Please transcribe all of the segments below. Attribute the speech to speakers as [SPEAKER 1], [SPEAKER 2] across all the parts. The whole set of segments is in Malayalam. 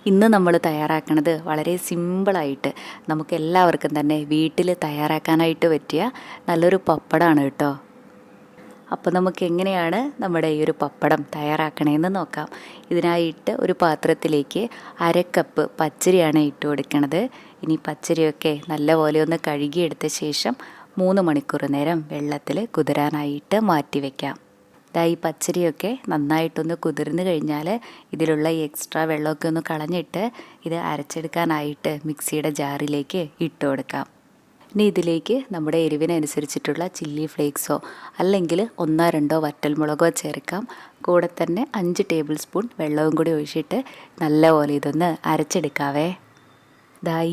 [SPEAKER 1] ഇന്ന് നമ്മൾ തയ്യാറാക്കുന്നത് വളരെ സിമ്പിളായിട്ട് നമുക്ക് എല്ലാവർക്കും തന്നെ വീട്ടിൽ തയ്യാറാക്കാനായിട്ട് പറ്റിയ നല്ലൊരു പപ്പടമാണ് കേട്ടോ. അപ്പോൾ നമുക്ക് എങ്ങനെയാണ് നമ്മുടെ ഈ ഒരു പപ്പടം തയ്യാറാക്കണമെന്ന് നോക്കാം. ഇതിനായിട്ട് ഒരു പാത്രത്തിലേക്ക് 1/2 കപ്പ് പച്ചരിയാണ് ഇട്ട് കൊടുക്കുന്നത്. ഇനി പച്ചരിയൊക്കെ നല്ലപോലെ ഒന്ന് കഴുകിയെടുത്ത ശേഷം 3 മണിക്കൂർ നേരം വെള്ളത്തിൽ കുതിരാനായിട്ട് മാറ്റി വയ്ക്കാം. ഈ പച്ചരിയൊക്കെ നന്നായിട്ടൊന്ന് കുതിർന്ന് കഴിഞ്ഞാൽ ഇതിലുള്ള ഈ എക്സ്ട്രാ വെള്ളമൊക്കെ ഒന്ന് കളഞ്ഞിട്ട് ഇത് അരച്ചെടുക്കാനായിട്ട് മിക്സിയുടെ ജാറിലേക്ക് ഇട്ട് കൊടുക്കാം. ഇനി ഇതിലേക്ക് നമ്മുടെ എരിവിനനുസരിച്ചിട്ടുള്ള ചില്ലി ഫ്ലേക്സോ അല്ലെങ്കിൽ 1-2 വറ്റൽമുളകോ ചേർക്കാം. കൂടെ തന്നെ 5 ടേബിൾ സ്പൂൺ വെള്ളവും കൂടി ഒഴിച്ചിട്ട് നല്ലപോലെ ഇതൊന്ന് അരച്ചെടുക്കാവേ.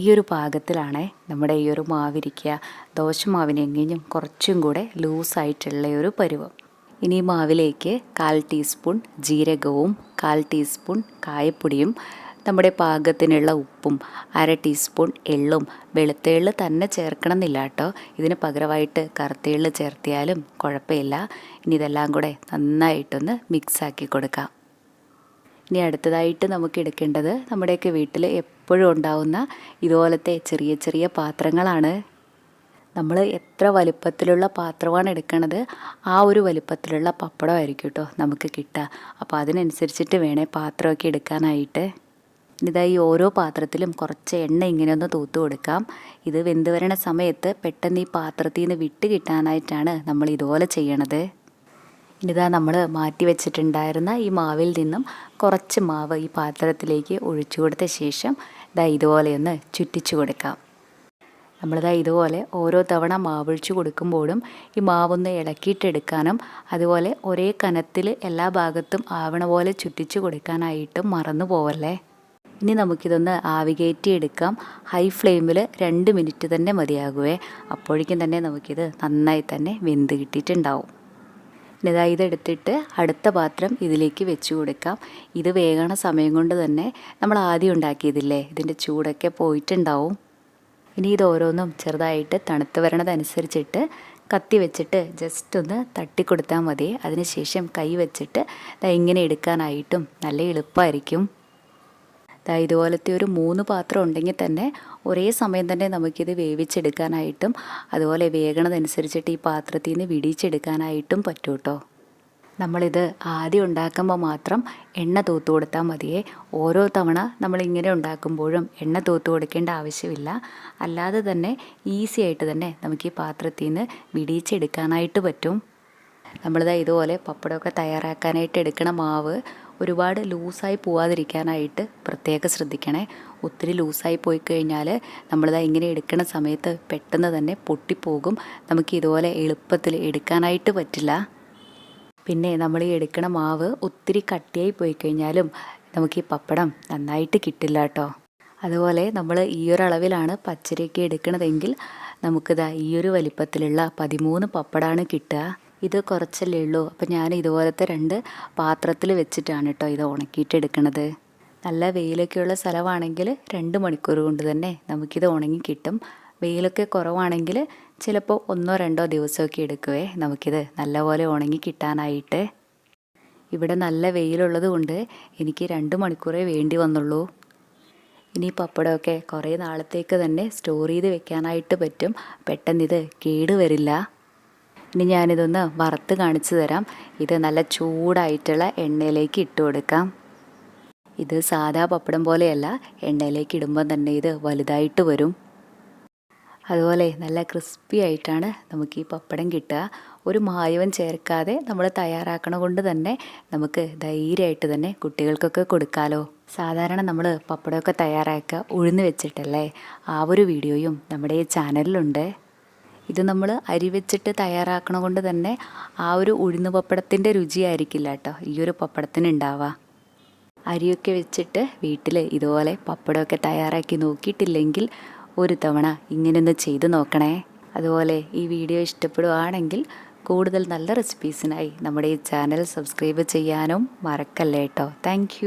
[SPEAKER 1] ഈ ഒരു പാകത്തിലാണേ നമ്മുടെ ഈ ഒരു മാവിരിക്കുക. ദോശമാവിനെങ്കിലും കുറച്ചും കൂടെ ലൂസായിട്ടുള്ള ഒരു പരുവം. ഇനി മാവിലേക്ക് 1/4 ടീസ്പൂൺ ജീരകവും 1/4 ടീസ്പൂൺ കായപ്പൊടിയും നമ്മുടെ പാകത്തിനുള്ള ഉപ്പും 1/2 ടീസ്പൂൺ എള്ളും. വെളുത്ത എള്ള് തന്നെ ചേർക്കണം എന്നില്ല കേട്ടോ, ഇതിന് പകരമായിട്ട് കറുത്ത എള്ള് ചേർത്തിയാലും കുഴപ്പമില്ല. ഇനി ഇതെല്ലാം കൂടെ നന്നായിട്ടൊന്ന് മിക്സാക്കി കൊടുക്കാം. ഇനി അടുത്തതായിട്ട് നമുക്ക് എടുക്കേണ്ടത് നമ്മുടെയൊക്കെ വീട്ടിൽ എപ്പോഴും ഉണ്ടാവുന്ന ഇതുപോലത്തെ ചെറിയ ചെറിയ പാത്രങ്ങളാണ്. നമ്മൾ എത്ര വലുപ്പത്തിലുള്ള പാത്രമാണ് എടുക്കുന്നത് ആ ഒരു വലുപ്പത്തിലുള്ള പപ്പടമായിരിക്കും കേട്ടോ നമുക്ക് കിട്ടുക. അപ്പോൾ അതിനനുസരിച്ചിട്ട് വേണേ പാത്രമൊക്കെ എടുക്കാനായിട്ട്. ഈ ഓരോ പാത്രത്തിലും കുറച്ച് എണ്ണ ഇങ്ങനെ ഒന്ന് തൂത്ത് കൊടുക്കാം. ഇത് വെന്ത് വരണ സമയത്ത് പെട്ടെന്ന് ഈ പാത്രത്തിൽ നിന്ന് വിട്ട് കിട്ടാനായിട്ടാണ് നമ്മൾ ഇതുപോലെ ചെയ്യണത്. നമ്മൾ മാറ്റി വെച്ചിട്ടുണ്ടായിരുന്ന ഈ മാവിൽ നിന്നും കുറച്ച് മാവ് ഈ പാത്രത്തിലേക്ക് ഒഴിച്ചു കൊടുത്ത ശേഷം ഇതുപോലെ ഒന്ന് ചുറ്റിച്ചു കൊടുക്കാം. ഇതുപോലെ ഓരോ തവണ മാവൊഴിച്ച് കൊടുക്കുമ്പോഴും ഈ മാവൊന്ന് ഇളക്കിയിട്ടെടുക്കാനും അതുപോലെ ഒരേ കനത്തിൽ എല്ലാ ഭാഗത്തും ആവണ പോലെ ചുറ്റിച്ച് കൊടുക്കാനായിട്ടും മറന്നു പോവല്ലേ. ഇനി നമുക്കിതൊന്ന് ആവി കയറ്റി എടുക്കാം. ഹൈ ഫ്ലെയിമിൽ 2 മിനിറ്റ് തന്നെ മതിയാകുവേ. അപ്പോഴേക്കും തന്നെ നമുക്കിത് നന്നായി തന്നെ വെന്ത് കിട്ടിയിട്ടുണ്ടാവും. ഇതെടുത്തിട്ട് അടുത്ത പാത്രം ഇതിലേക്ക് വെച്ച് കൊടുക്കാം. ഇത് വേകണ സമയം കൊണ്ട് തന്നെ നമ്മൾ ആദ്യം ഉണ്ടാക്കിയതില്ലേ, ഇതിൻ്റെ ചൂടൊക്കെ പോയിട്ടുണ്ടാവും. ഇനി ഇത് ഓരോന്നും ചെറുതായിട്ട് തണുത്ത് വരണതനുസരിച്ചിട്ട് കത്തി വെച്ചിട്ട് ജസ്റ്റ് ഒന്ന് തട്ടിക്കൊടുത്താൽ മതി. അതിനുശേഷം കൈ വെച്ചിട്ട് ഇങ്ങനെ എടുക്കാനായിട്ടും നല്ല എളുപ്പമായിരിക്കും. ഇതുപോലത്തെ ഒരു 3 പാത്രം ഉണ്ടെങ്കിൽ തന്നെ ഒരേ സമയം തന്നെ നമുക്കിത് വേവിച്ചെടുക്കാനായിട്ടും അതുപോലെ വേകണതനുസരിച്ചിട്ട് ഈ പാത്രത്തിൽ നിന്ന് വിടിയിച്ചെടുക്കാനായിട്ടും പറ്റും കേട്ടോ. നമ്മളിത് ആദ്യം ഉണ്ടാക്കുമ്പോൾ മാത്രം എണ്ണ തൂത്ത് കൊടുത്താൽ മതിയേ. ഓരോ തവണ നമ്മളിങ്ങനെ ഉണ്ടാക്കുമ്പോഴും എണ്ണ തൂത്ത് കൊടുക്കേണ്ട ആവശ്യമില്ല. അല്ലാതെ തന്നെ ഈസി ആയിട്ട് തന്നെ നമുക്ക് ഈ പാത്രത്തിൽ നിന്ന് വിടിയിച്ചെടുക്കാനായിട്ട് പറ്റും. ഇതുപോലെ പപ്പടമൊക്കെ തയ്യാറാക്കാനായിട്ട് എടുക്കണ മാവ് ഒരുപാട് ലൂസായി പോവാതിരിക്കാനായിട്ട് പ്രത്യേകം ശ്രദ്ധിക്കണേ. ഒത്തിരി ലൂസായി പോയി കഴിഞ്ഞാൽ ഇങ്ങനെ എടുക്കണ സമയത്ത് പെട്ടെന്ന് തന്നെ പൊട്ടിപ്പോകും. നമുക്ക് ഇതുപോലെ എളുപ്പത്തിൽ എടുക്കാനായിട്ട് പറ്റില്ല. പിന്നെ നമ്മൾ ഈ എടുക്കണ മാവ് ഒത്തിരി കട്ടിയായി പോയി കഴിഞ്ഞാലും നമുക്ക് ഈ പപ്പടം നന്നായിട്ട് കിട്ടില്ല കേട്ടോ. അതുപോലെ നമ്മൾ ഈ ഒരു അളവിലാണ് പച്ചരിയൊക്കെ എടുക്കണതെങ്കിൽ നമുക്കിതാ ഈ ഒരു വലിപ്പത്തിലുള്ള 13 പപ്പടമാണ് കിട്ടുക. ഇത് കുറച്ചല്ലേ ഉള്ളൂ. അപ്പോൾ ഞാൻ ഇതുപോലത്തെ 2 പാത്രത്തിൽ വെച്ചിട്ടാണ് കേട്ടോ ഇത് ഉണക്കിയിട്ട് എടുക്കണത്. നല്ല വെയിലൊക്കെയുള്ള സ്ഥലമാണെങ്കിൽ 2 മണിക്കൂർ കൊണ്ട് തന്നെ നമുക്കിത് ഉണങ്ങി കിട്ടും. വെയിലൊക്കെ കുറവാണെങ്കിൽ ചിലപ്പോൾ 1-2 ദിവസമൊക്കെ എടുക്കുവേ നമുക്കിത് നല്ലപോലെ ഉണങ്ങി കിട്ടാനായിട്ട്. ഇവിടെ നല്ല വെയിലുള്ളത് കൊണ്ട് എനിക്ക് 2 മണിക്കൂറേ വേണ്ടി വന്നുള്ളൂ. ഇനി പപ്പടമൊക്കെ കുറേ നാളത്തേക്ക് തന്നെ സ്റ്റോർ ചെയ്ത് വെക്കാനായിട്ട് പറ്റും. പെട്ടെന്ന് ഇത് കേട് വരില്ല. ഇനി ഞാനിതൊന്ന് വറുത്ത് കാണിച്ചു തരാം. ഇത് നല്ല ചൂടായിട്ടുള്ള എണ്ണയിലേക്ക് ഇട്ട് കൊടുക്കാം. ഇത് സാധാ പപ്പടം പോലെയല്ല, എണ്ണയിലേക്ക് ഇടുമ്പോൾ തന്നെ ഇത് വലുതായിട്ട് വരും. അതുപോലെ നല്ല ക്രിസ്പി ആയിട്ടാണ് നമുക്ക് ഈ പപ്പടം കിട്ടുക. ഒരു മായവും ചേർക്കാതെ നമ്മൾ തയ്യാറാക്കണ കൊണ്ട് തന്നെ നമുക്ക് ധൈര്യമായിട്ട് തന്നെ കുട്ടികൾക്കൊക്കെ കൊടുക്കാമല്ലോ. സാധാരണ നമ്മൾ പപ്പടമൊക്കെ തയ്യാറാക്കുക ഉഴുന്ന് വെച്ചിട്ടല്ലേ, ആ ഒരു വീഡിയോയും നമ്മുടെ ഈ ചാനലിലുണ്ട്. ഇത് നമ്മൾ അരി വെച്ചിട്ട് തയ്യാറാക്കണ കൊണ്ട് തന്നെ ആ ഒരു ഉഴുന്ന് പപ്പടത്തിൻ്റെ രുചിയായിരിക്കില്ല കേട്ടോ ഈ ഒരു പപ്പടത്തിന് ഉണ്ടാവുക. അരിയൊക്കെ വെച്ചിട്ട് വീട്ടിൽ ഇതുപോലെ പപ്പടമൊക്കെ തയ്യാറാക്കി നോക്കിയിട്ടില്ലെങ്കിൽ ഒരു തവണ ഇങ്ങനെയൊന്ന് ചെയ്ത് നോക്കണേ. അതുപോലെ ഈ വീഡിയോ ഇഷ്ടപ്പെടുകയാണെങ്കിൽ കൂടുതൽ നല്ല റെസിപ്പീസിനായി നമ്മുടെ ഈ ചാനൽ സബ്സ്ക്രൈബ് ചെയ്യാനും മറക്കല്ലേ കേട്ടോ. താങ്ക്